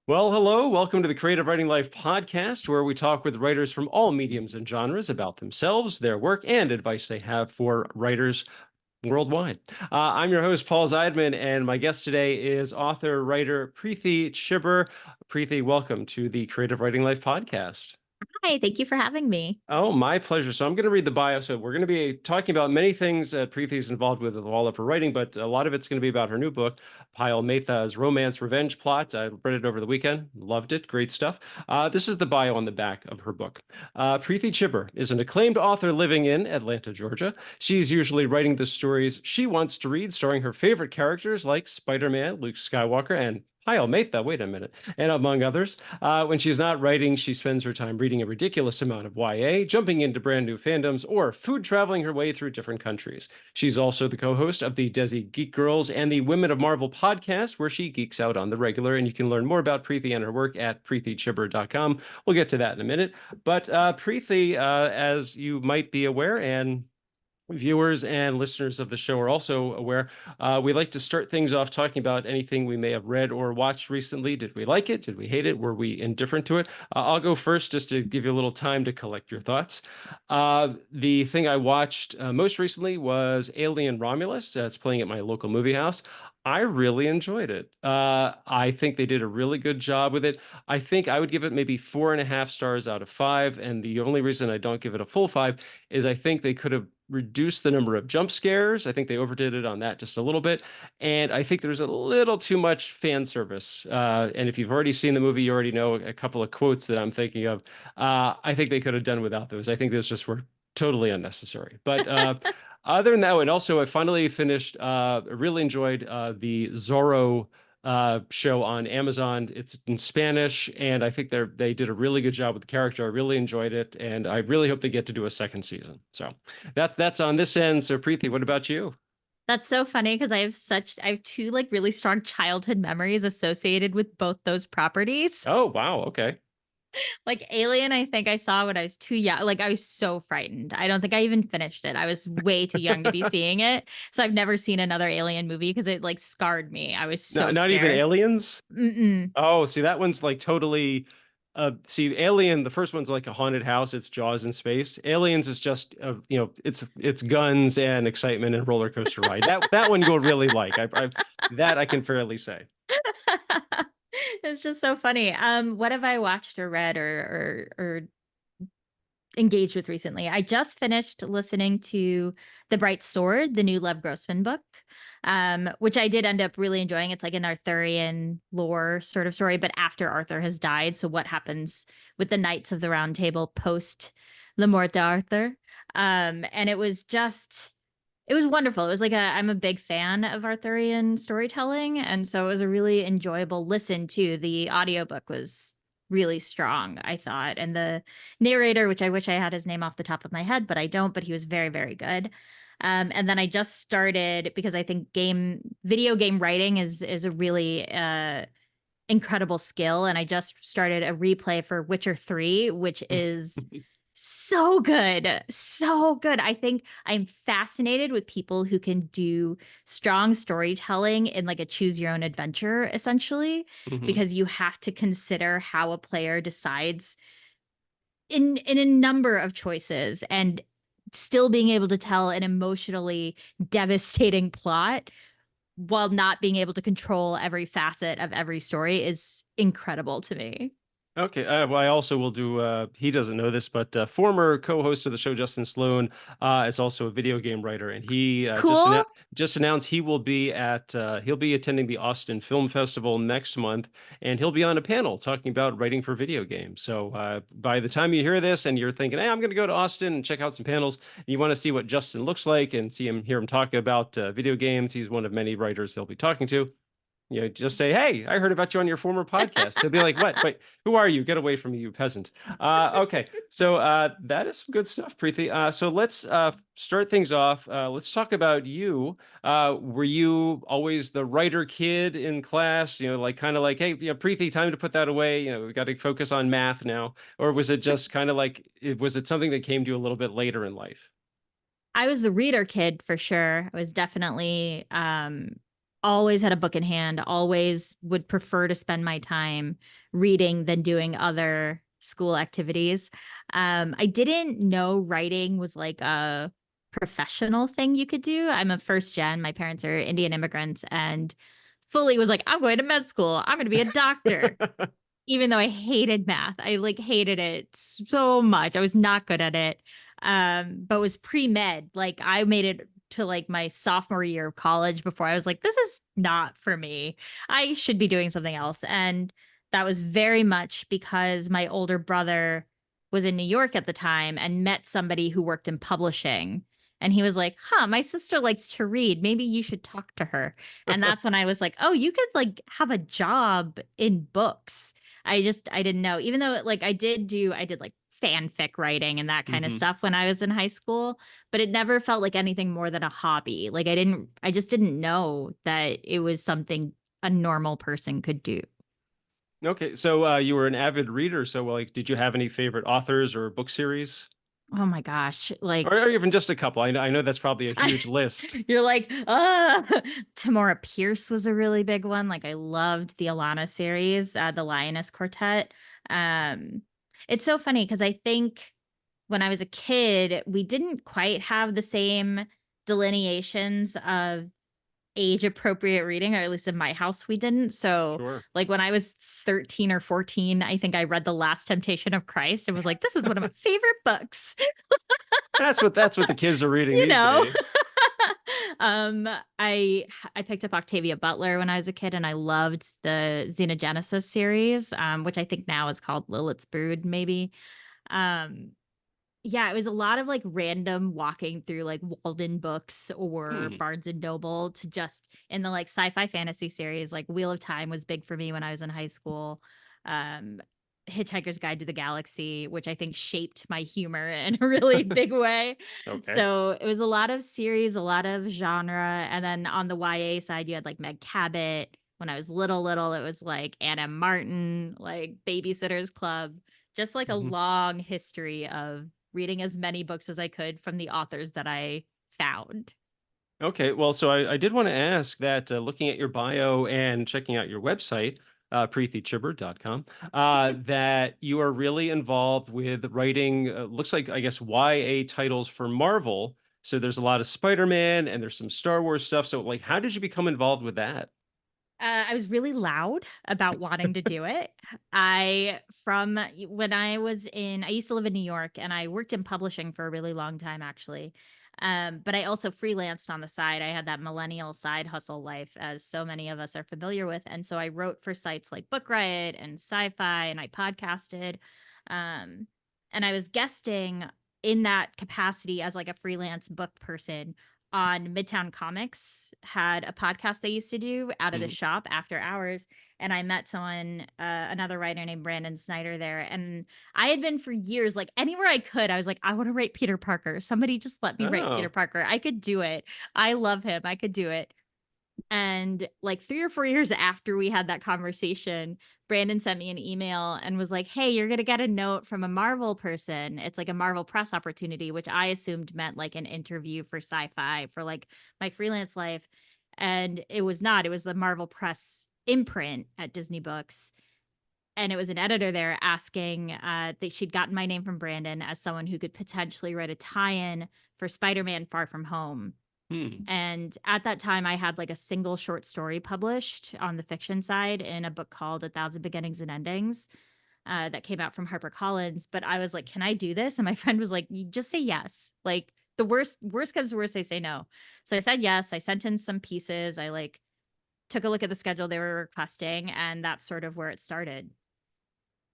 Well, hello. Welcome to the Creative Writing Life podcast, where we talk with writers from all mediums and genres about themselves, their work, and advice they have for writers worldwide. I'm your host, Paul Zeidman, and my guest today is author, writer Preeti Chhibber. Preeti, welcome to the Creative Writing Life podcast. Hi, thank you for having me. Oh, my pleasure. So I'm going to read the bio. So we're going to be talking about many things that Preeti is involved with all of her writing, but a lot of it's going to be about her new book, Payal Mehta's Romance Revenge Plot. I read it over the weekend. Loved it. Great stuff. This is the bio on the back of her book. Preeti Chhibber is an acclaimed author living in Atlanta, Georgia. She's usually writing the stories she wants to read, starring her favorite characters like Spider-Man, Luke Skywalker, and Payal Mehta, wait a minute, and among others. When she's not writing, she spends her time reading a ridiculous amount of YA, jumping into brand new fandoms, or food traveling her way through different countries. She's also the co-host of the Desi Geek Girls and the Women of Marvel podcast, where she geeks out on the regular. And you can learn more about Preeti and her work at preetichhibber.com. We'll get to that in a minute. But Preeti, as you might be aware, and viewers and listeners of the show are also aware, we like to start things off talking about anything we may have read or watched recently. Did we like it? Did we hate it? Were we indifferent to it? I'll go first just to give you a little time to collect your thoughts. The thing I watched most recently was Alien Romulus. It's playing at my local movie house. I really enjoyed it. I think they did a really good job with it. I think I would give it maybe 4.5 stars out of 5. And the only reason I don't give it a full 5 is I think they could have reduce the number of jump scares. I think they overdid it on that just a little bit. And I think there's a little too much fan service. And if you've already seen the movie, you already know a couple of quotes that I'm thinking of. I think they could have done without those. I think those just were totally unnecessary. But other than that, and also I finally finished, really enjoyed the Zorro show on Amazon. It's in Spanish, and I think they did a really good job with the character. I really enjoyed it, and I really hope they get to do a second season. So that's on this end. So Preeti, what about you? That's so funny because I have two like really strong childhood memories associated with both those properties. Oh, wow. Okay. Like Alien, I think I saw when I was too young. Like I was so frightened. I don't think I even finished it. I was way too young to be seeing it. So I've never seen another Alien movie because it like scarred me. I was No, so not even scared. Aliens. Mm-mm. Oh, see, that one's like totally. See, Alien, the first one's like a haunted house. It's Jaws in space. Aliens is just, it's guns and excitement and roller coaster ride. That one you'll really like. That I can fairly say. It's just so funny. What have I watched or read or engaged with recently? I just finished listening to The Bright Sword, the new Lev Grossman book, which I did end up really enjoying. It's like an Arthurian lore sort of story, but after Arthur has died. So what happens with the Knights of the Round Table post the Mort d'Arthur? And it was wonderful. It was like I'm a big fan of Arthurian storytelling, and so it was a really enjoyable listen too. The audiobook was really strong, I thought. And the narrator, which I wish I had his name off the top of my head, but I don't, but he was very, very good. And then I just started because I think video game writing is a really incredible skill. And I just started a replay for Witcher 3, which is so good. So good. I think I'm fascinated with people who can do strong storytelling in like a choose your own adventure, essentially, Mhm. because you have to consider how a player decides in a number of choices and still being able to tell an emotionally devastating plot while not being able to control every facet of every story is incredible to me. Okay. Well, I also will do. He doesn't know this, but former co-host of the show, Justin Sloan, is also a video game writer, and he Cool. just announced he will be at. He'll be attending the Austin Film Festival next month, and he'll be on a panel talking about writing for video games. So by the time you hear this, and you're thinking, "Hey, I'm going to go to Austin and check out some panels," you want to see what Justin looks like and hear him talk about video games. He's one of many writers they'll be talking to. Just say, "Hey, I heard about you on your former podcast." He'll be like, "What? Wait, who are you? Get away from me, you peasant." Okay, so that is some good stuff, Preeti. So let's start things off. Let's talk about you. Were you always the writer kid in class? Like kind of like, "Hey, Preeti, time to put that away. We got to focus on math now." Or was it just kind of like, was it something that came to you a little bit later in life? I was the reader kid for sure. I was definitely always had a book in hand, always would prefer to spend my time reading than doing other school activities. I didn't know writing was like a professional thing you could do. I'm a first gen. My parents are Indian immigrants and fully was like, I'm going to med school. I'm going to be a doctor. Even though I hated math, I like hated it so much. I was not good at it. But was pre-med. Like I made it to like my sophomore year of college before I was like, this is not for me. I should be doing something else. And that was very much because my older brother was in New York at the time and met somebody who worked in publishing. And he was like, huh, my sister likes to read. Maybe you should talk to her. And that's when I was like, oh, you could like have a job in books. I didn't know. Even though like I did like fanfic writing and that kind of Hmm. stuff when I was in high school, but it never felt like anything more than a hobby. Like I just didn't know that it was something a normal person could do. Okay, so you were an avid reader. So, like, did you have any favorite authors or book series, Oh my gosh. or even just a couple? I know that's probably a huge list. You're like, Tamora Pierce was a really big one. Like I loved the Alana series, the Lioness Quartet. Um, it's so funny because I think when I was a kid, we didn't quite have the same delineations of age appropriate reading, or at least in my house, we didn't. So, Sure. like when I was 13 or 14, I think I read The Last Temptation of Christ and was like, this is one of my favorite books. That's what the kids are reading you these know. days. um I picked up Octavia Butler when I was a kid and I loved the Xenogenesis series, which I think now is called Lilith's Brood, maybe. um yeah, it was a lot of like random walking through like Walden Books or Hmm. Barnes and Noble to just in the like sci-fi fantasy series. Like Wheel of Time was big for me when I was in high school. um Hitchhiker's Guide to the Galaxy, which I think shaped my humor in a really big way. Okay. So it was a lot of series, a lot of genre. And then on the YA side, you had like Meg Cabot. When I was little, it was like Anna Martin, like Babysitter's Club, just like a Mhm. long history of reading as many books as I could from the authors that I found. Okay, well, so I did want to ask that looking at your bio and checking out your website, preetichhibber.com, that you are really involved with writing, looks like, I guess, YA titles for Marvel. So there's a lot of Spider-Man and there's some Star Wars stuff. So, like, how did you become involved with that? I was really loud about wanting to do it. When I used to live in New York and I worked in publishing for a really long time, actually. But I also freelanced on the side. I had that millennial side hustle life, as so many of us are familiar with. And so I wrote for sites like Book Riot and Sci Fi, and I podcasted. Um, and I was guesting in that capacity as like a freelance book person on Midtown Comics, had a podcast they used to do out of the Mhm. shop after hours. And I met another writer named Brandon Snyder there. And I had been for years, like anywhere I could, I was like, I want to write Peter Parker. Somebody just let me write Peter Oh, Parker. I could do it. I love him. I could do it. And like 3 or 4 years after we had that conversation, Brandon sent me an email and was like, "Hey, you're gonna get a note from a Marvel person. It's like a Marvel press opportunity," which I assumed meant like an interview for sci-fi for like my freelance life. And it was not. It was the Marvel press imprint at Disney Books. And it was an editor there asking that she'd gotten my name from Brandon as someone who could potentially write a tie-in for Spider-Man Far From Home. hmm. And at that time, I had like a single short story published on the fiction side in a book called A Thousand Beginnings and Endings, that came out from HarperCollins. But I was like, "Can I do this?" And my friend was like, "You just say yes. Like the worst comes to worst, they say no." So I said yes. I sent in some pieces. I like took a look at the schedule they were requesting, and that's sort of where it started.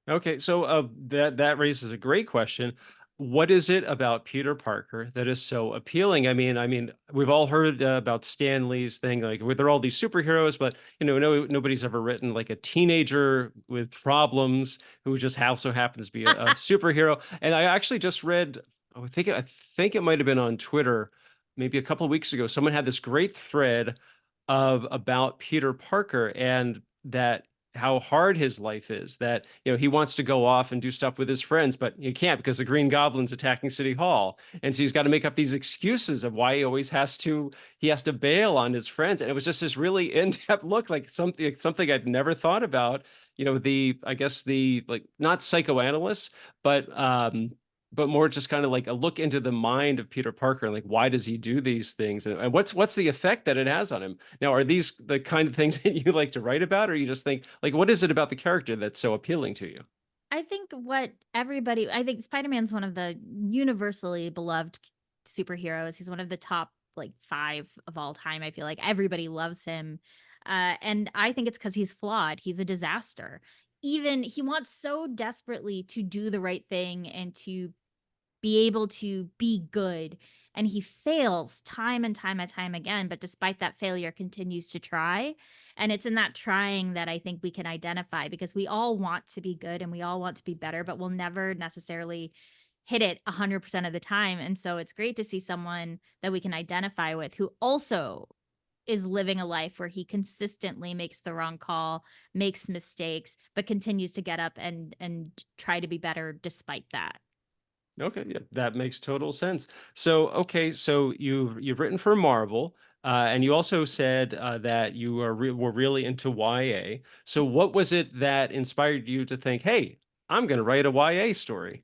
Okay, so that raises a great question. What is it about Peter Parker that is so appealing? I mean, we've all heard about Stan Lee's thing, like where they're all these superheroes, but nobody's ever written like a teenager with problems who just also happens to be a superhero. And I actually just read, I think it might have been on Twitter, maybe a couple of weeks ago. Someone had this great thread of about Peter Parker and that how hard his life is, that he wants to go off and do stuff with his friends, but he can't because the Green Goblin's attacking City Hall, and so he's got to make up these excuses of why he has to bail on his friends. And it was just this really in-depth look, like something I'd never thought about. The, I guess, the, like, not psychoanalysts, but more just kind of like a look into the mind of Peter Parker, and like, why does he do these things, and what's the effect that it has on him. Now, are these the kind of things that you like to write about, or you just think, like, what is it about the character that's so appealing to you? I think Spider-Man's one of the universally beloved superheroes. He's one of the top like 5 of all time. I feel like everybody loves him. And I think it's because he's flawed. He's a disaster. Even he wants so desperately to do the right thing and to be able to be good, and he fails time and time and time again, but despite that failure continues to try. And it's in that trying that I think we can identify, because we all want to be good and we all want to be better, but we'll never necessarily hit it 100% of the time. And so it's great to see someone that we can identify with who also is living a life where he consistently makes the wrong call, makes mistakes, but continues to get up and try to be better despite that. Okay, yeah, that makes total sense. So, okay, so you've written for Marvel, and you also said that were really into YA. So, what was it that inspired you to think, "Hey, I'm going to write a YA story"?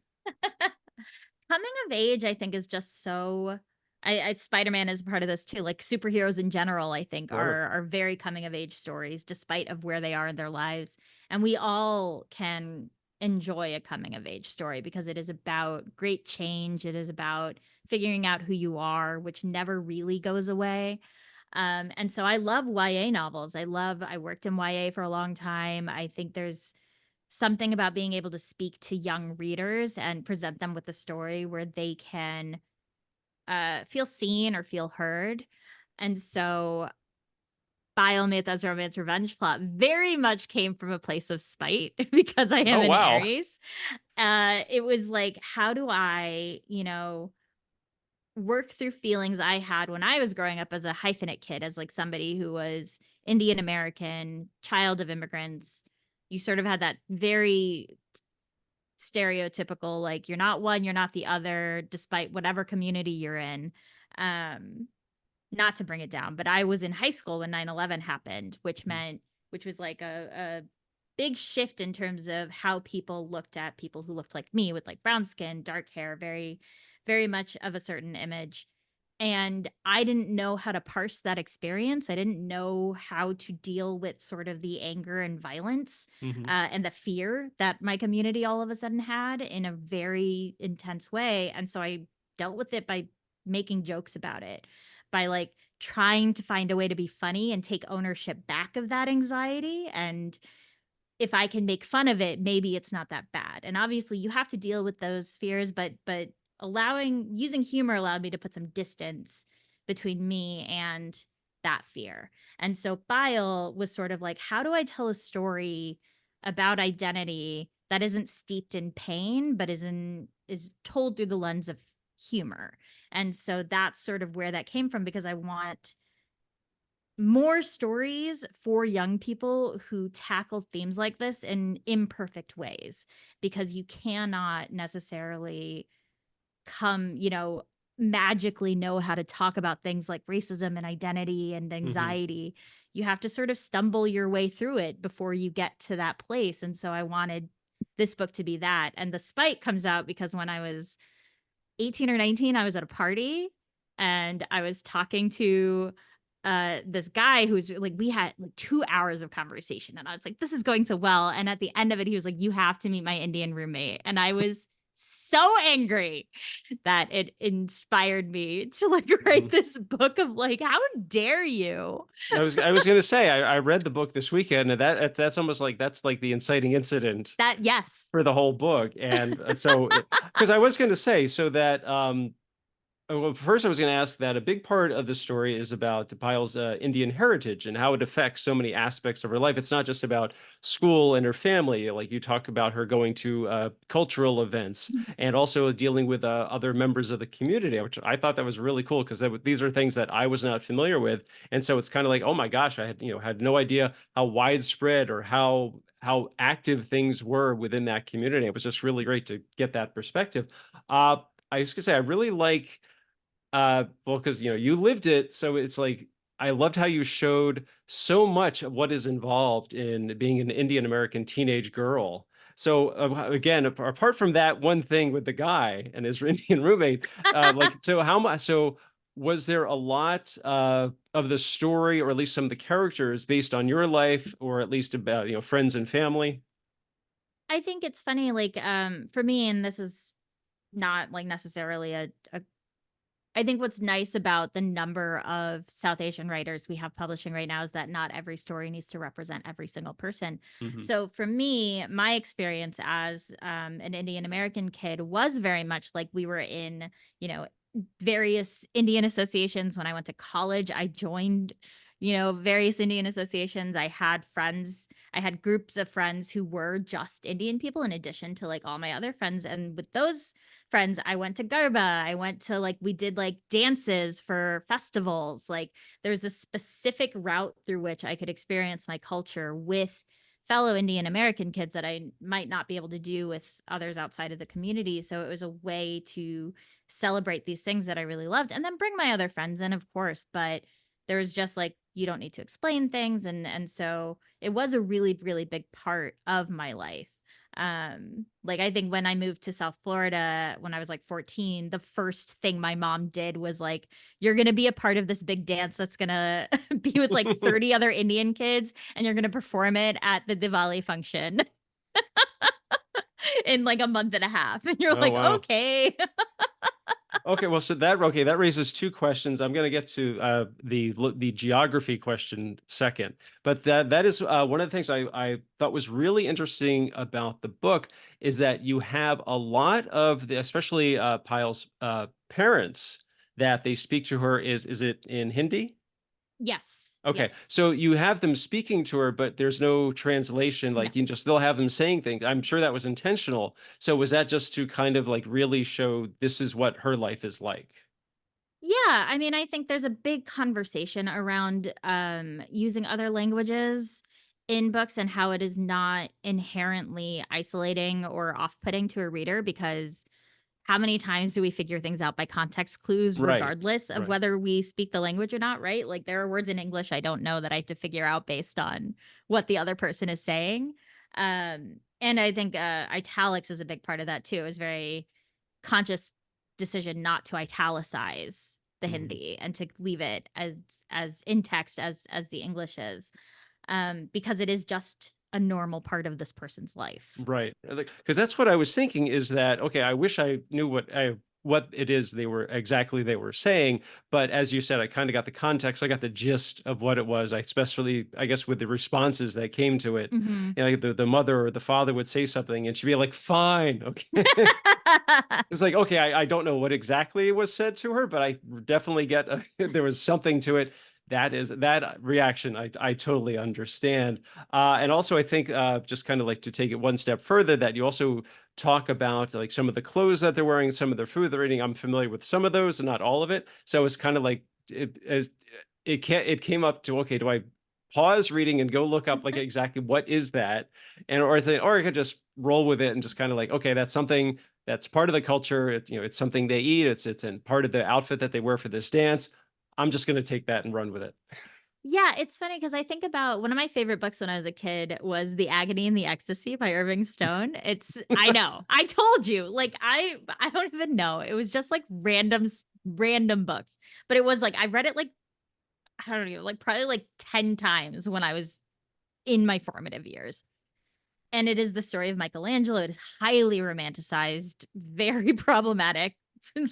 Coming of age, I think, is just so I Spider-Man is part of this too. Like superheroes in general, I think Sure. are very coming of age stories despite of where they are in their lives. And we all can enjoy a coming of age story because it is about great change. It is about figuring out who you are, which never really goes away. And so I love YA novels. I worked in YA for a long time. I think there's something about being able to speak to young readers and present them with a story where they can feel seen or feel heard. And so Biometha's romance revenge plot very much came from a place of spite because I am Oh, an wow. Aries. It was like, how do I, work through feelings I had when I was growing up as a hyphenate kid, as like somebody who was Indian American, child of immigrants. You sort of had that very stereotypical, like you're not one, you're not the other, despite whatever community you're in. Um, Not to bring it down, but I was in high school when 9/11 happened, which was like a big shift in terms of how people looked at people who looked like me with like brown skin, dark hair, very, very much of a certain image. And I didn't know how to parse that experience. I didn't know how to deal with sort of the anger and violence Hmm. and the fear that my community all of a sudden had in a very intense way. And so I dealt with it by making jokes about it, by like trying to find a way to be funny and take ownership back of that anxiety. And if I can make fun of it, maybe it's not that bad. And obviously you have to deal with those fears, but allowing using humor allowed me to put some distance between me and that fear. And so Bile was sort of like, how do I tell a story about identity that isn't steeped in pain, but is told through the lens of humor? And so that's sort of where that came from, because I want more stories for young people who tackle themes like this in imperfect ways, because you cannot necessarily magically know how to talk about things like racism and identity and Hmm. anxiety. You have to sort of stumble your way through it before you get to that place. And so I wanted this book to be that. And the spite comes out because when I was 18 or 19, I was at a party and I was talking to this guy who's like, we had like 2 hours of conversation, and I was like, this is going so well. And at the end of it, he was like, you have to meet my Indian roommate. And I was so angry that it inspired me to like write this book of like, how dare you? I was going to say, I read the book this weekend, and that's almost like that's like the inciting incident That, yes. for the whole book. And so, because I was going to say, so that Well, first, I was going to ask that a big part of the story is about Pyle's Indian heritage and how it affects so many aspects of her life. It's not just about school and her family. Like you talk about her going to cultural events and also dealing with other members of the community, which I thought that was really cool because these are things that I was not familiar with. And so it's kind of like, oh my gosh, I had had no idea how widespread or how active things were within that community. It was just really great to get that perspective. Uh, I was gonna say I really like well, because you lived it, so it's like I loved how you showed so much of what is involved in being an Indian American teenage girl. So again, apart from that one thing with the guy and his Indian roommate, like so how much? So was there a lot of the story, or at least some of the characters, based on your life, or at least about friends and family? I think it's funny, like, for me, and this is not like necessarily a I think what's nice about the number of South Asian writers we have publishing right now is that not every story needs to represent every single person. Hmm. So for me, my experience as an Indian American kid was very much like we were in, you know, various Indian associations. When I went to college, I joined, various Indian associations. I had friends, I had groups of friends who were just Indian people in addition to like all my other friends. And with those friends, I went to Garba. I went to like we did like dances for festivals. Like there's a specific route through which I could experience my culture with fellow Indian American kids that I might not be able to do with others outside of the community. So it was a way to celebrate these things that I really loved and then bring my other friends in, of course, but there was just like you don't need to explain things and so it was a really really big part of my life. Like I think when I moved to South Florida when I was like 14, the first thing my mom did was like, you're going to be a part of this big dance that's going to be with like 30 other Indian kids and you're going to perform it at the Diwali function in like a month and a half. And you're Oh like, wow. okay. Okay, well, so that raises two questions. I'm going to get to the geography question second, but that is one of the things I thought was really interesting about the book is that you have a lot of the, especially Pyle's parents, that they speak to her. Is it in Hindi? Yes. Okay, Yes. so you have them speaking to her, but there's no translation. No. Like you can just still have them saying things. I'm sure that was intentional. So was that just to kind of like really show this is what her life is like? Yeah, I mean, I think there's a big conversation around using other languages in books and how it is not inherently isolating or off-putting to a reader because how many times do we figure things out by context clues Right, regardless of right. where we speak the language or not, right? Like there are words in English I don't know that I have to figure out based on what the other person is saying. And I think italics is a big part of that too. It was very conscious decision not to italicize the Mhm. Hindi and to leave it as in text as the English is, because it is just a normal part of this person's life. Right. Because that's what I was thinking is that, okay, I wish I knew what it is they were saying, but as you said, I kind of got the context, I got the gist of what it was. I especially, I guess, with the responses that came to it, Mhm. like the mother or the father would say something and she'd be like, fine, okay. It's like, okay, I don't know what exactly was said to her, but I definitely get there was something to it. That reaction I totally understand. And also I think just kind of like to take it one step further, that you also talk about like some of the clothes that they're wearing, some of their food they're eating. I'm familiar with some of those and not all of it. So it's kind of like it came up to, okay, do I pause reading and go look up like exactly what is that? And or I could just roll with it and just kind of like, okay, that's something that's part of the culture. It's something they eat. It's in part of the outfit that they wear for this dance. I'm just going to take that and run with it. Yeah, it's funny because I think about one of my favorite books when I was a kid was The Agony and the Ecstasy by Irving Stone. It's I know. I told you. Like I don't even know. It was just like random books. But it was like I read it like I don't know, like probably like 10 times when I was in my formative years. And it is the story of Michelangelo. It is highly romanticized, very problematic,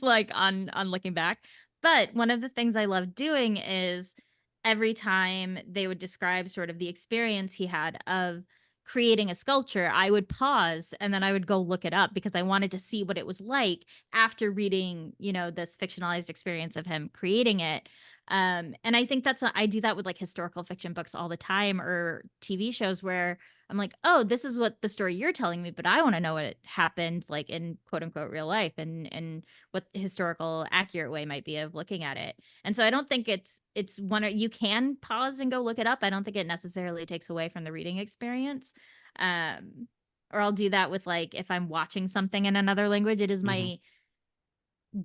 like on looking back. But one of the things I love doing is every time they would describe sort of the experience he had of creating a sculpture, I would pause and then I would go look it up because I wanted to see what it was like after reading, this fictionalized experience of him creating it. And I think I do that with like historical fiction books all the time or TV shows where I'm like, oh, this is what the story you're telling me, but I want to know what happened like in quote unquote real life and what the historical accurate way might be of looking at it. And so I don't think it's you can pause and go look it up. I don't think it necessarily takes away from the reading experience. Um or I'll do that with like if I'm watching something in another language. It is Hmm. my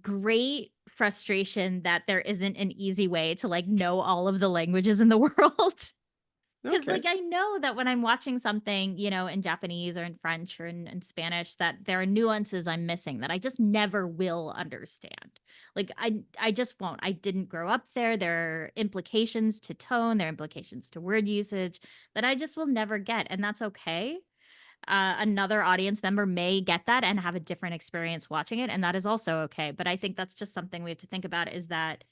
great frustration that there isn't an easy way to like know all of the languages in the world. 'Cause, Okay. like, I know that when I'm watching something, in Japanese or in French or in Spanish, that there are nuances I'm missing that I just never will understand. Like, I just won't. I didn't grow up there. There are implications to tone, there are implications to word usage that I just will never get, and that's okay. Another audience member may get that and have a different experience watching it, and that is also okay, but I think that's just something we have to think about is that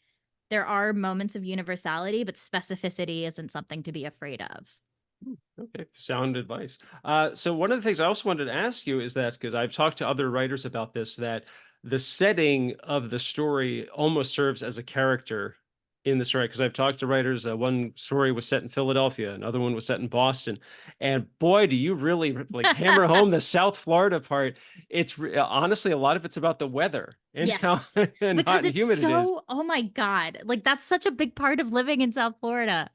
there are moments of universality, but specificity isn't something to be afraid of. Okay, sound advice. So one of the things I also wanted to ask you is that because I've talked to other writers about this, that the setting of the story almost serves as a character in the story. Because I've talked to writers, one story was set in Philadelphia, another one was set in Boston, and boy, do you really like hammer home the South Florida part. Honestly, a lot of it's about the weather and how Yes, and hot because and it's humid it is. so oh my god, like, that's such a big part of living in South Florida.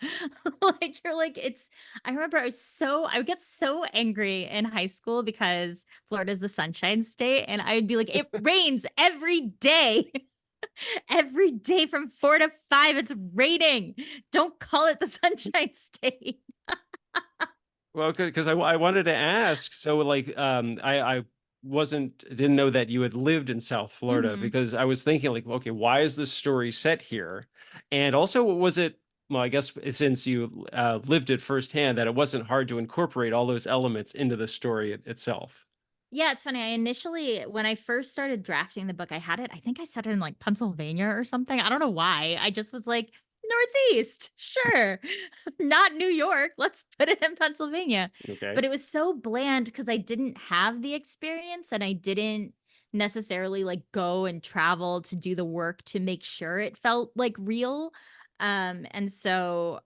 Like, you're like it's I remember I would get so angry in high school because Florida's the sunshine state, and I would be like, "It rains every day." Every day from 4 to 5, it's raining. Don't call it the sunshine state. Well, because I wanted to ask, so, like, I didn't know that you had lived in South Florida Mhm. because I was thinking, like, "Okay, why is this story set here?" And also, was it well, I guess since you, lived it firsthand, that it wasn't hard to incorporate all those elements into the story itself. Yeah, it's funny. When I first started drafting the book, I think I said it in like Pennsylvania or something. I don't know why. I just was like, Northeast, sure. Not New York. Let's put it in Pennsylvania. Okay. But it was so bland because I didn't have the experience and I didn't necessarily like go and travel to do the work to make sure it felt like real. And so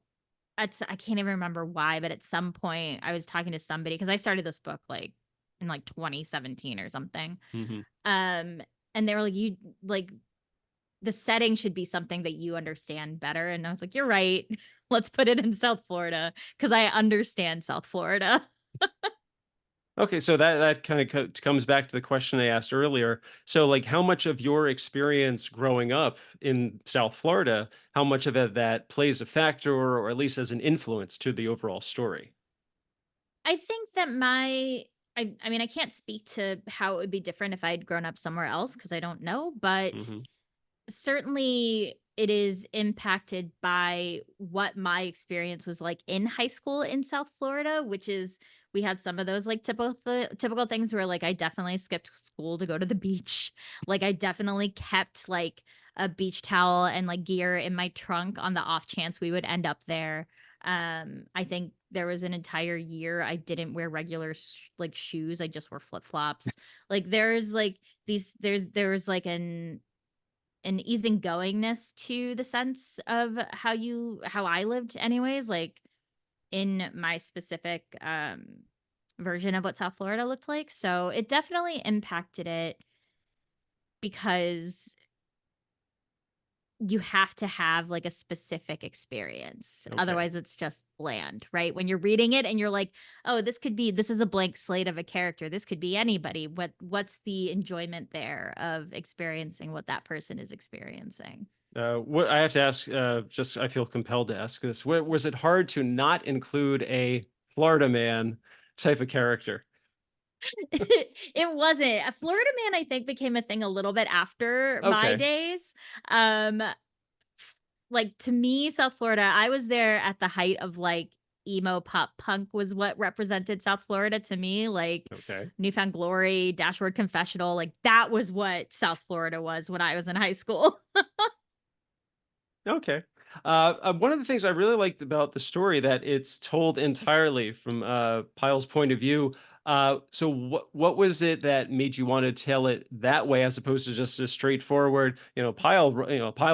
I can't even remember why, but at some point I was talking to somebody because I started this book like in like 2017 or something. Mhm. Um, and they were like, "You like the setting should be something that you understand better." And I was like, "You're right. Let's put it in South Florida because I understand South Florida." Okay, so that kind of comes back to the question I asked earlier. So, like, how much of your experience growing up in South Florida, how much of it that plays a factor, or at least as an influence to the overall story? I think that I mean, I can't speak to how it would be different if I'd grown up somewhere else because I don't know, but Hmm. certainly it is impacted by what my experience was like in high school in South Florida, which is we had some of those like typical things where like I definitely skipped school to go to the beach. Like I definitely kept like a beach towel and like gear in my trunk on the off chance we would end up there. I think there was an entire year I didn't wear regular like shoes. I just wore flip-flops. Like there's like there was like an easygoingness to the sense of how I lived anyways, like, in my specific, version of what South Florida looked like, so it definitely impacted it because you have to have, like, a specific experience, Okay. otherwise it's just bland, right? When you're reading it and you're like, "Oh, this is a blank slate of a character, this could be anybody," what's the enjoyment there of experiencing what that person is experiencing? What I have to ask, just I feel compelled to ask this. Was it hard to not include a Florida man type of character? It wasn't. A Florida Man, I think, became a thing a little bit after my Okay. days. Um, like, to me, South Florida, I was there at the height of, like, emo pop punk was what represented South Florida to me, like, Okay. Newfound Glory, Dashboard Confessional, like, that was what South Florida was when I was in high school. Okay. One of the things I really liked about the story that it's told entirely from Pyle's point of view. So what was it that made you want to tell it that way as opposed to just a straightforward, Pyle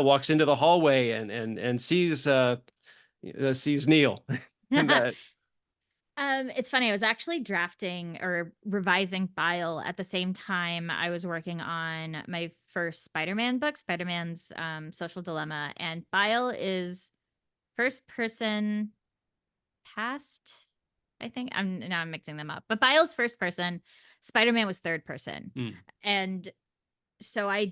walks into the hallway and sees Neil, and It's funny. I was actually drafting or revising Bile at the same time I was working on my first Spider-Man book, Spider-Man's Social Dilemma, and Bile is first person past. I think I'm mixing them up, but Bile's first person. Spider-Man was third person, mm, and so I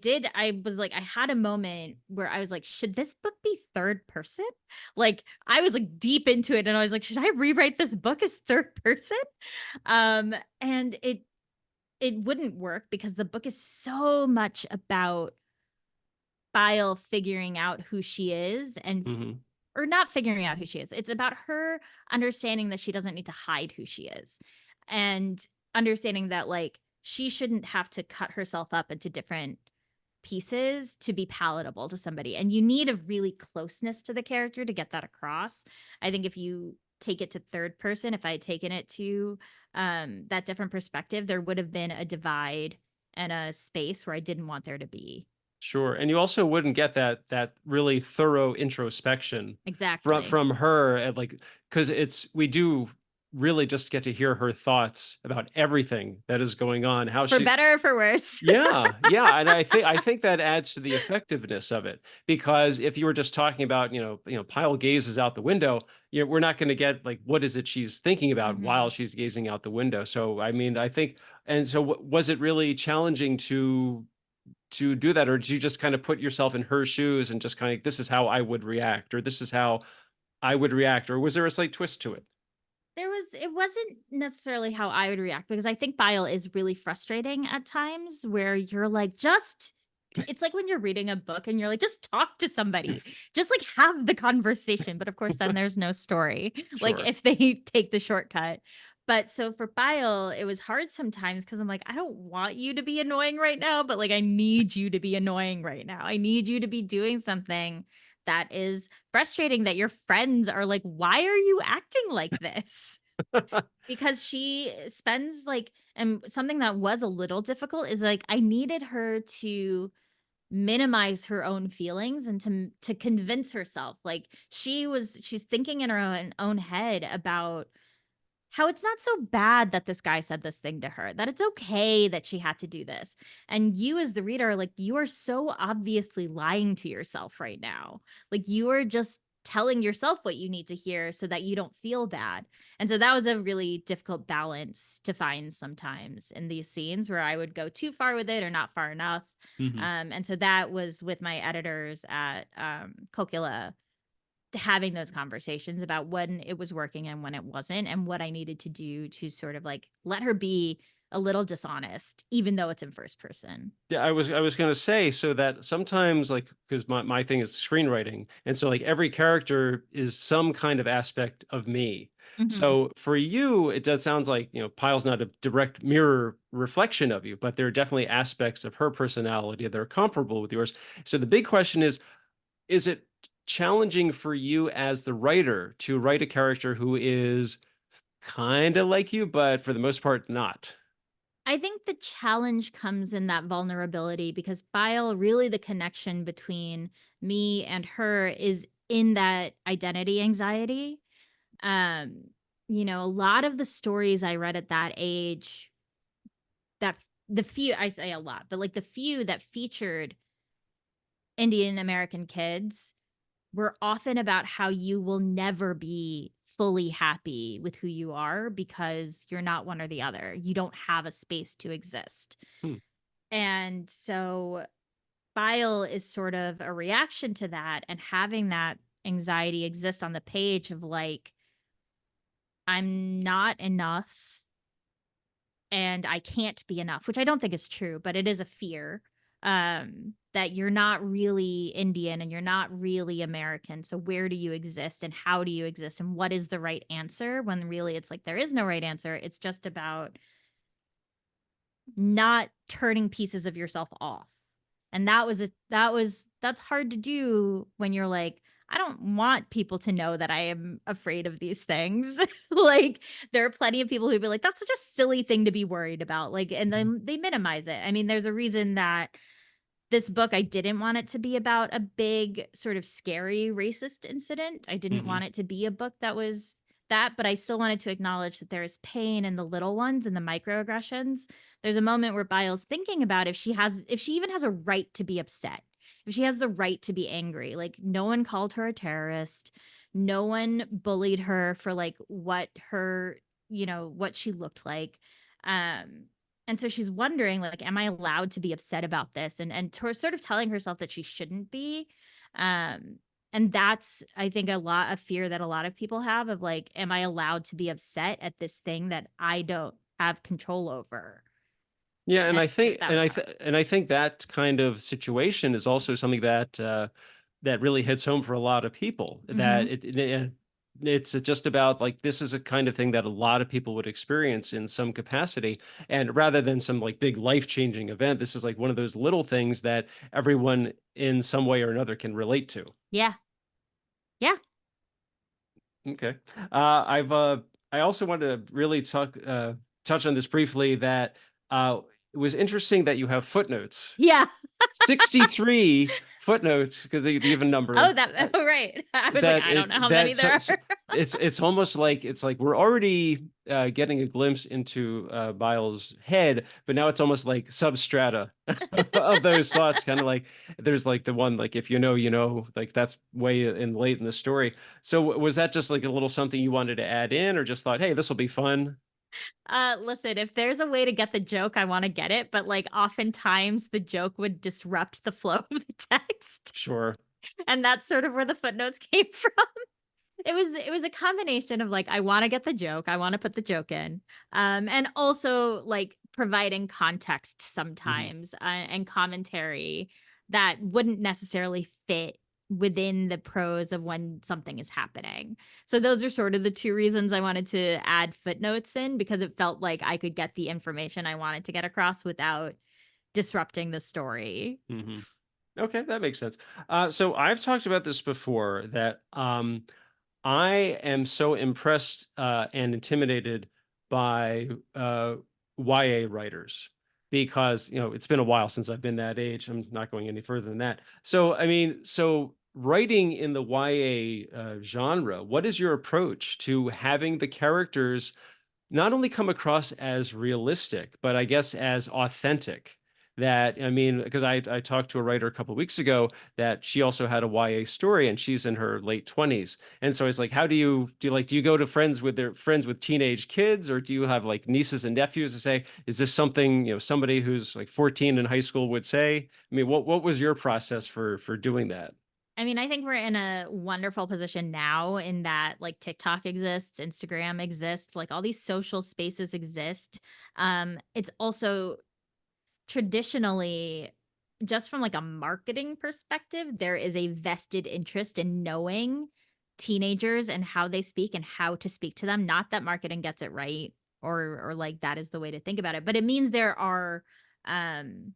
was like, I had a moment where I was like, should this book be third person? Like, I was like deep into it and I was like, should I rewrite this book as third person? And it wouldn't work because the book is so much about Bile figuring out who she is mhm. or not figuring out who she is. It's about her understanding that she doesn't need to hide who she is and understanding that like she shouldn't have to cut herself up into different pieces to be palatable to somebody. And you need a really closeness to the character to get that across. I think if you take it to third person, if I had taken it to that different perspective, there would have been a divide and a space where I didn't want there to be. Sure, and you also wouldn't get that really thorough introspection Exactly. from her, and like, because we do really just get to hear her thoughts about everything that is going on, how For she. better or for worse. Yeah, yeah, and I think that adds to the effectiveness of it, because if you were just talking about, Pyle gazes out the window, we're not gonna get, like, what is it she's thinking about while Mhm. she's gazing out the window, so, I mean, I think. And so was it really challenging to do that, or did you just kind of put yourself in her shoes and just kind of, "This is how I would react," or, "This is how I would react," or was there a slight twist to it? It wasn't necessarily how I would react because I think bile is really frustrating at times where you're like, it's like when you're reading a book and you're like, just talk to somebody, just like have the conversation. But of course, then there's no story, like Sure. if they take the shortcut. But so for bile, it was hard sometimes because I'm like, I don't want you to be annoying right now, but like, I need you to be annoying right now. I need you to be doing something that is frustrating that your friends are like, "Why are you acting like this?" Because she spends like and something that was a little difficult is like I needed her to minimize her own feelings and to convince herself like she's thinking in her own head about how it's not so bad that this guy said this thing to her, that it's okay that she had to do this. And you, as the reader, like, you are so obviously lying to yourself right now. Like, you are just telling yourself what you need to hear so that you don't feel bad. And so that was a really difficult balance to find sometimes in these scenes where I would go too far with it or not far enough. Mhm. And so that was with my editors at Cocula having those conversations about when it was working and when it wasn't and what I needed to do to sort of like let her be a little dishonest even though it's in first person. Yeah, I was gonna say, so that sometimes, like, because my thing is screenwriting, and so, like, every character is some kind of aspect of me. Mhm. So for you, it does sounds like, Pyle's not a direct mirror reflection of you, but there are definitely aspects of her personality that are comparable with yours. So the big question is it challenging for you as the writer to write a character who is kinda like you, but for the most part, not? I think the challenge comes in that vulnerability because Bile really the connection between me and her is in that identity anxiety. Um, a lot of the stories I read at that age that the few I say a lot, but like the few that featured Indian American kids were often about how you will never be fully happy with who you are because you're not one or the other. You don't have a space to exist. Hmm. And so bile is sort of a reaction to that and having that anxiety exist on the page of like, I'm not enough and I can't be enough, which I don't think is true, but it is a fear that you're not really Indian and you're not really American. So where do you exist and how do you exist and what is the right answer? When really it's like there is no right answer. It's just about not turning pieces of yourself off. And that's hard to do when you're like, I don't want people to know that I am afraid of these things. Like, there are plenty of people who be like, "That's such a silly thing to be worried about." Like, and Mhm. then they minimize it. I mean, there's a reason that this book, I didn't want it to be about a big, sort of scary racist incident. I didn't Mhm. want it to be a book that was that, but I still wanted to acknowledge that there is pain in the little ones and the microaggressions. There's a moment where Biles thinking about if she even has a right to be upset, if she has the right to be angry. Like, no one called her a terrorist. No one bullied her for like what her, what she looked like. Um, and so she's wondering, like, am I allowed to be upset about this? And sort of telling herself that she shouldn't be. Um, and that's, I think, a lot of fear that a lot of people have of like, am I allowed to be upset at this thing that I don't have control over? Yeah, and And I so think that was hard. and I think that kind of situation is also something that that really hits home for a lot of people. That Hmm. it's just about like this is a kind of thing that a lot of people would experience in some capacity, and rather than some like big life changing event, this is like one of those little things that everyone in some way or another can relate to. Yeah. Yeah. Okay. I also wanted to really touch on this briefly that it was interesting that you have footnotes. Yeah. 63 footnotes because the even Oh, number that, oh, right. I was like, that I don't know it how many that there so, are. so it's almost like it's like we're already getting a glimpse into Biles' head, but now it's almost like substrata of those thoughts. Kind of like there's like the one like if you know, you know, like that's way in late in the story. So was that just like a little something you wanted to add in, or just thought, hey, this will be fun? Listen, if there's a way to get the joke, I want to get it. But like, oftentimes the joke would disrupt the flow of the text. Sure. And that's sort of where the footnotes came from. It was a combination of like, I wanna get the joke, I wanna put the joke in, and also, like, providing context Hmm. sometimes, and commentary that wouldn't necessarily fit within the prose of when something is happening. So those are sort of the 2 reasons I wanted to add footnotes in, because it felt like I could get the information I wanted to get across without disrupting the story. Hmm. Okay, that makes sense. So I've talked about this before that I am so impressed and intimidated by YA writers because it's been a while since I've been that age. I'm not going any further than that. So I mean, so writing in the YA genre, what is your approach to having the characters not only come across as realistic, but I guess as authentic? That I mean, because I talked to a writer a couple of weeks ago that she also had a YA story and she's in her late 20s. And so I was like, how do you go to friends with their friends with teenage kids, or do you have like nieces and nephews to say, is this something, somebody who's like 14 in high school would say? I mean, what was your process for doing that? I mean, I think we're in a wonderful position now in that like TikTok exists, Instagram exists, like all these social spaces exist. It's also traditionally, just from like a marketing perspective, there is a vested interest in knowing teenagers and how they speak and how to speak to them. Not that marketing gets it right, or like that is the way to think about it, but it means there are um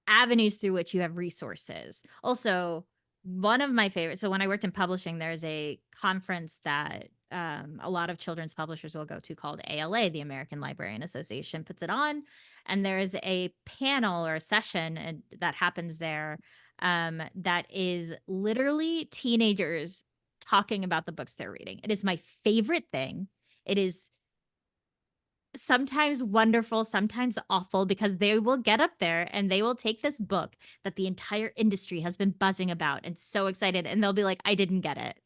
avenues through which you have resources. Also, one of my favorites, so when I worked in publishing, there's a conference that a lot of children's publishers will go to called ALA, the American Librarian Association puts it on. And there's a panel or a session that happens there, that is literally teenagers talking about the books they're reading. It is my favorite thing. It is sometimes wonderful, sometimes awful, because they will get up there and they will take this book that the entire industry has been buzzing about and so excited, and they'll be like, I didn't get it.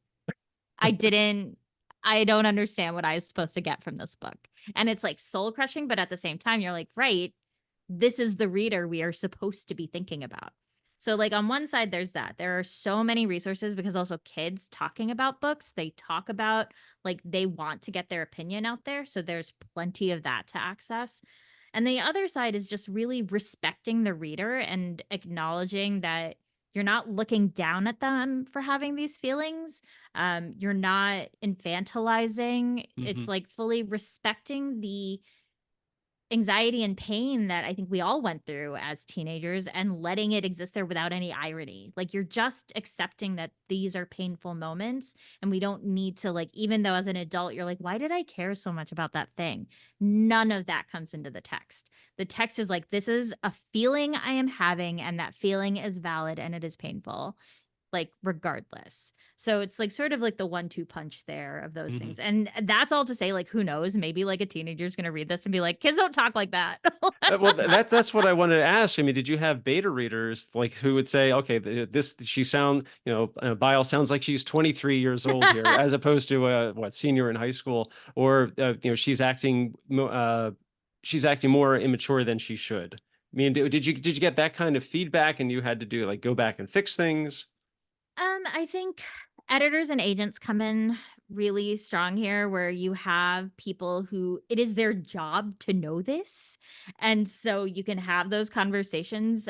I didn't I don't understand what I was supposed to get from this book. And it's like soul crushing, but at the same time, you're like, right, this is the reader we are supposed to be thinking about. So, like, on one side, there's that. There are so many resources because also kids talking about books, they talk about like they want to get their opinion out there. So, there's plenty of that to access. And the other side is just really respecting the reader and acknowledging that you're not looking down at them for having these feelings. You're not infantilizing. It's Hmm. like fully respecting the anxiety and pain that I think we all went through as teenagers and letting it exist there without any irony. Like you're just accepting that these are painful moments and we don't need to like even though as an adult you're like why did I care so much about that thing? None of that comes into the text. The text is like this is a feeling I am having and that feeling is valid and it is painful like regardless. So it's like sort of like the 1-2 punch there of those Mhm. things. And that's all to say, like, who knows? Maybe like a teenager's gonna read this and be like, kids don't talk like that. Well, that's what I wanted to ask. I mean, did you have beta readers like who would say, okay, this she sound, Bile sounds like she's 23 years old here, as opposed to what senior in high school, or she's acting more immature than she should. I mean, did you get that kind of feedback, and you had to do like go back and fix things? I think editors and agents come in really strong here where you have people who it is their job to know this. And so you can have those conversations.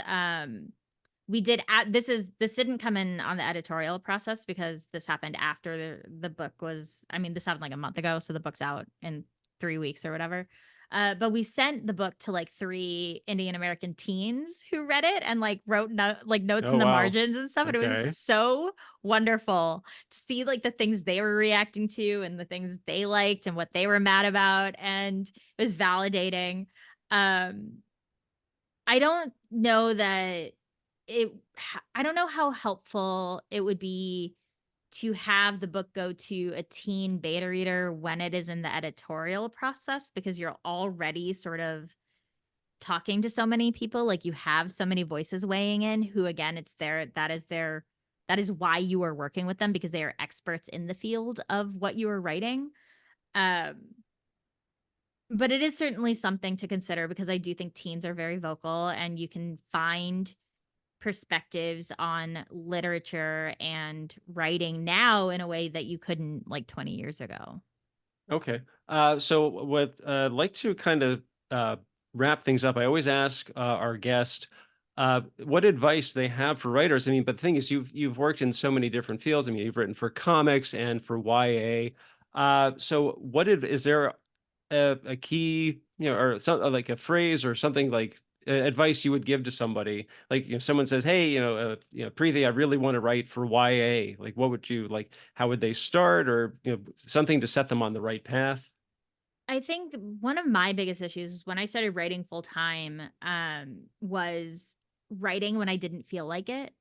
We did at this didn't come in on the editorial process because this happened after the book was I mean, this happened like a month ago, so the book's out in 3 weeks or whatever. But we sent the book to like 3 Indian American teens who read it and like wrote notes Oh in the wow. margins and stuff. And it was Okay. so wonderful to see like the things they were reacting to and the things they liked and what they were mad about. And it was validating. Um, I don't know that I don't know how helpful it would be to have the book go to a teen beta reader when it is in the editorial process because you're already sort of talking to so many people, like, you have so many voices weighing in who, again, it's their that is why you are working with them because they are experts in the field of what you are writing. Um, but it is certainly something to consider because I do think teens are very vocal and you can find perspectives on literature and writing now in a way that you couldn't like 20 years ago. Okay. So what I'd like to kind of wrap things up. I always ask our guest what advice they have for writers. I mean, but the thing is, you've worked in so many different fields. I mean, you've written for comics and for YA. So is there a key, or something like a phrase or something like advice you would give to somebody? Like, someone says, "Hey, Preeti, I really want to write for YA." Like, what would you like? How would they start, or something to set them on the right path? I think one of my biggest issues when I started writing full time was writing when I didn't feel like it.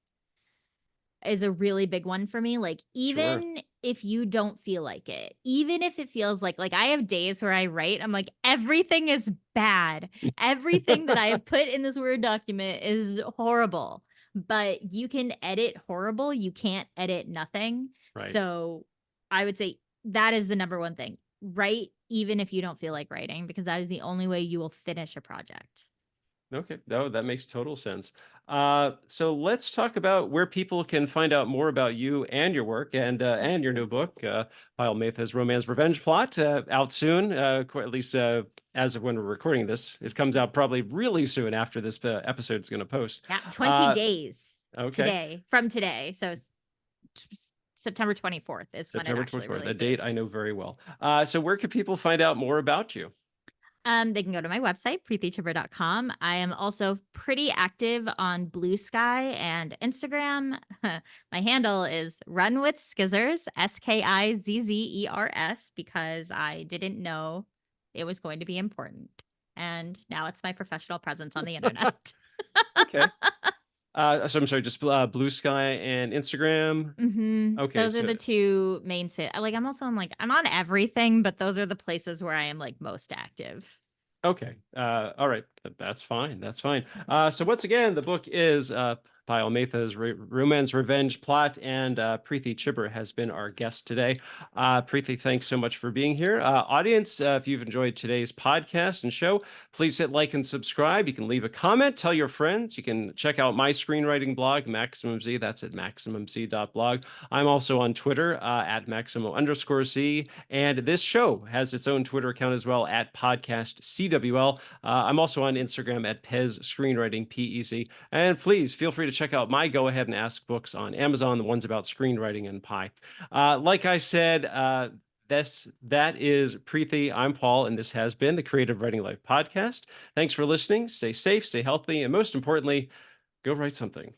Is a really big one for me, like, Sure. even if you don't feel like it, even if it feels like I have days where I write, I'm like, "Everything is bad. Everything that I have put in this Word document is horrible." But you can edit horrible, you can't edit nothing. Right. So, I would say that is the number one thing. Write even if you don't feel like writing, because that is the only way you will finish a project. Okay. No, that makes total sense. So let's talk about where people can find out more about you and your work, and your new book, Pyle Maytha's Romance Revenge Plot, out soon. At least as of when we're recording this, it comes out probably really soon after this episode is going to post. Yeah, 20 Uh, days okay. today from today. So September 24th is when it September actually 24th, a date releases. I know very well. So where can people find out more about you? They can go to my website, preetichhibber.com. I am also pretty active on Blue Sky and Instagram. My handle is Run with Skizzers, Skizzers, because I didn't know it was going to be important. And now it's my professional presence on the internet. Okay. So I'm sorry, just Blue Sky and Instagram. Okay, Those are so the two main like I'm also on like I'm on everything, but those are the places where I am like most active. okay, all right, that's fine. That's fine. So once again, the book is by Almetha's Romance Revenge Plot, and Preeti Chhibber has been our guest today. Preeti, thanks so much for being here. Audience, if you've enjoyed today's podcast and show, please hit like and subscribe. You can leave a comment, tell your friends. You can check out my screenwriting blog, Maximum Z. That's at maximumz.blog. I'm also on Twitter at Maximo_Z. And this show has its own Twitter account as well at Podcast CWL. I'm also on Instagram at Pez Screenwriting PEZ. And please feel free to check out my Go Ahead and Ask books on Amazon, the ones about screenwriting and pie. Like I said, That is Preeti. I'm Paul, and this has been the Creative Writing Life podcast. Thanks for listening. Stay safe, stay healthy, and most importantly, go write something.